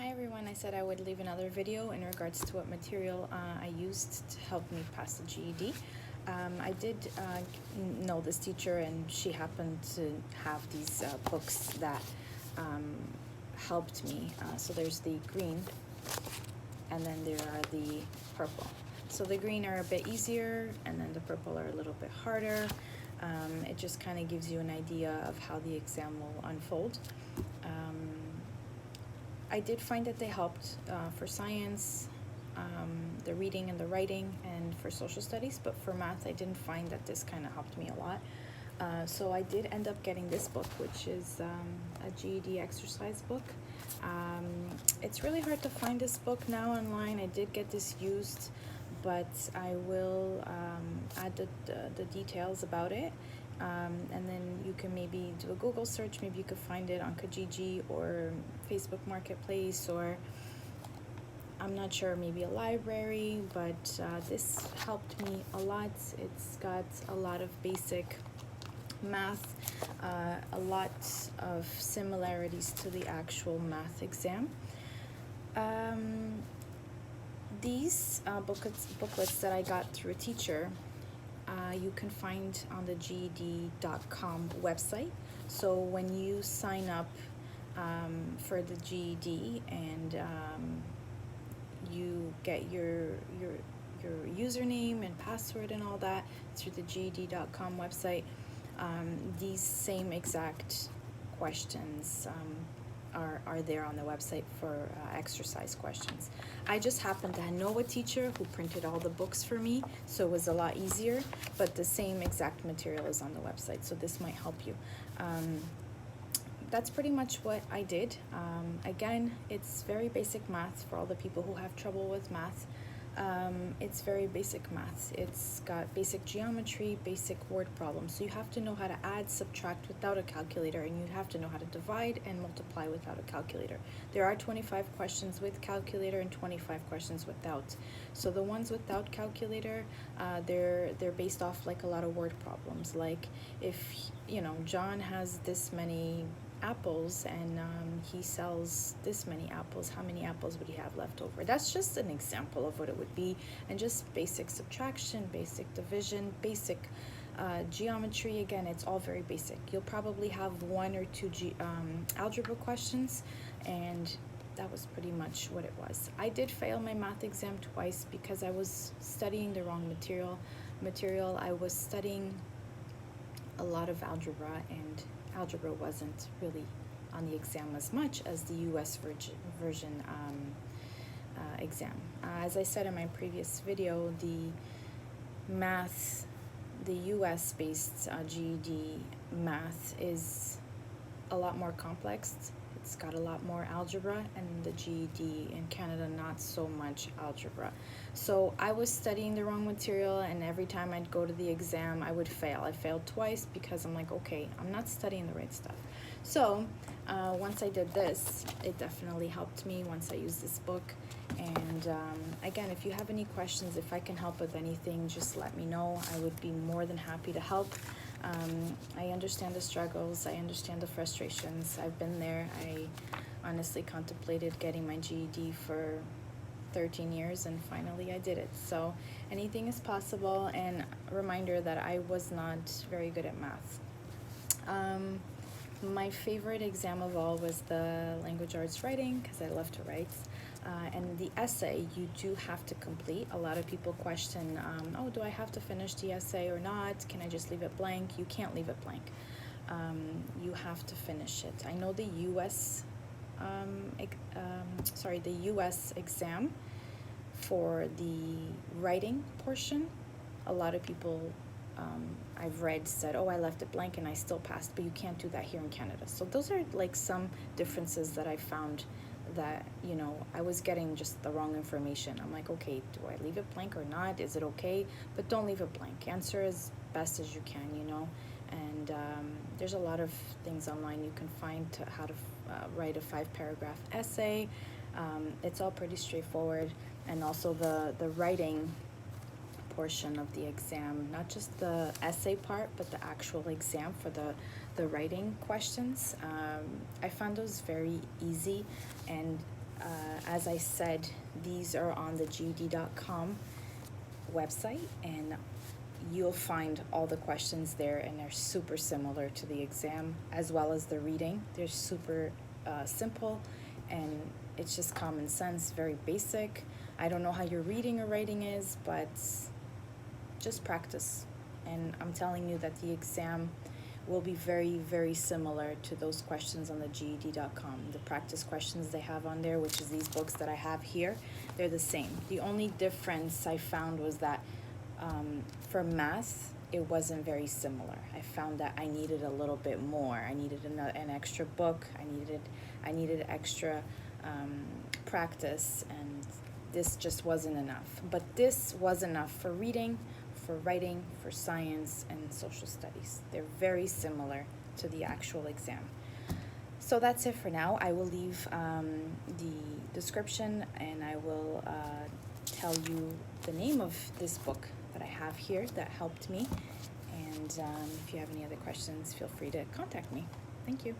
Hi everyone, I said I would leave another video in regards to what material I used to help me pass the GED. I did know this teacher, and she happened to have these books that helped me. So there's the green, and then there are the purple. So the green are a bit easier, and then the purple are a little bit harder. It just kind of gives you an idea of how the exam will unfold. I did find that they helped for science, the reading and the writing, and for social studies, but for math I didn't find that this kind of helped me a lot. So I did end up getting this book, which is a GED exercise book. It's really hard to find this book now online. I did get this used, but I will add the details about it. And then you can maybe do a Google search. Maybe you could find it on Kijiji or Facebook Marketplace, or I'm not sure, maybe a library, but this helped me a lot. It's got a lot of basic math, a lot of similarities to the actual math exam. These booklets that I got through a teacher, you can find on the GED.com website. So when you sign up for the GED and you get your username and password and all that through the GED.com website, these same exact questions are there on the website for exercise questions. I just happened to know a teacher who printed all the books for me, so it was a lot easier, but the same exact material is on the website, so this might help you. That's pretty much what I did. Again, it's very basic math for all the people who have trouble with math. It's very basic math. It's got basic geometry, basic word problems. So you have to know how to add, subtract without a calculator, and you have to know how to divide and multiply without a calculator. There are 25 questions with calculator and 25 questions without. So the ones without calculator, they're based off like a lot of word problems. Like if, John has this many apples and he sells this many apples, how many apples would he have left over? That's just an example of what it would be. And just basic subtraction, basic division, basic geometry. Again, it's all very basic. You'll probably have one or two algebra questions, and that was pretty much what it was. I did fail my math exam twice because I was studying the wrong material. I was studying a lot of algebra, and algebra wasn't really on the exam as much as the US version exam. As I said in my previous video, the US based GED math is a lot more complex. It's got a lot more algebra, and the GED in Canada, not so much algebra. So I was studying the wrong material, and every time I'd go to the exam, I would fail. I failed twice because I'm like, okay, I'm not studying the right stuff. So once I did this, it definitely helped me once I used this book. And again, if you have any questions, if I can help with anything, just let me know. I would be more than happy to help. I understand the struggles, I understand the frustrations. I've been there. I honestly contemplated getting my GED for 13 years, and finally I did it. So anything is possible, and a reminder that I was not very good at math. My favorite exam of all was the language arts writing, because I love to write. And the essay, you do have to complete. A lot of people question, oh, do I have to finish the essay or not? Can I just leave it blank? You can't leave it blank. You have to finish it. I know the US exam for the writing portion, a lot of people I've read said, oh, I left it blank and I still passed, but you can't do that here in Canada. So those are like some differences that I found, that I was getting just the wrong information. I'm like, okay, do I leave it blank or not? Is it okay? But don't leave it blank. Answer as best as you can, and there's a lot of things online you can find to how to write a 5-paragraph essay. It's all pretty straightforward. And also the writing portion of the exam, not just the essay part, but the actual exam for the writing questions. I found those very easy, and As I said, these are on the GED.com website, and you'll find all the questions there, and they're super similar to the exam, as well as the reading. They're super simple, and it's just common sense, very basic. I don't know how your reading or writing is, but just practice. And I'm telling you that the exam will be very, very similar to those questions on the GED.com. The practice questions they have on there, which is these books that I have here, they're the same. The only difference I found was that for math, it wasn't very similar. I found that I needed a little bit more. I needed an extra book. I needed extra practice, and this just wasn't enough. But this was enough for reading, for writing, for science, and social studies. They're very similar to the actual exam. So that's it for now. I will leave the description, and I will tell you the name of this book that I have here that helped me. And if you have any other questions, feel free to contact me. Thank you.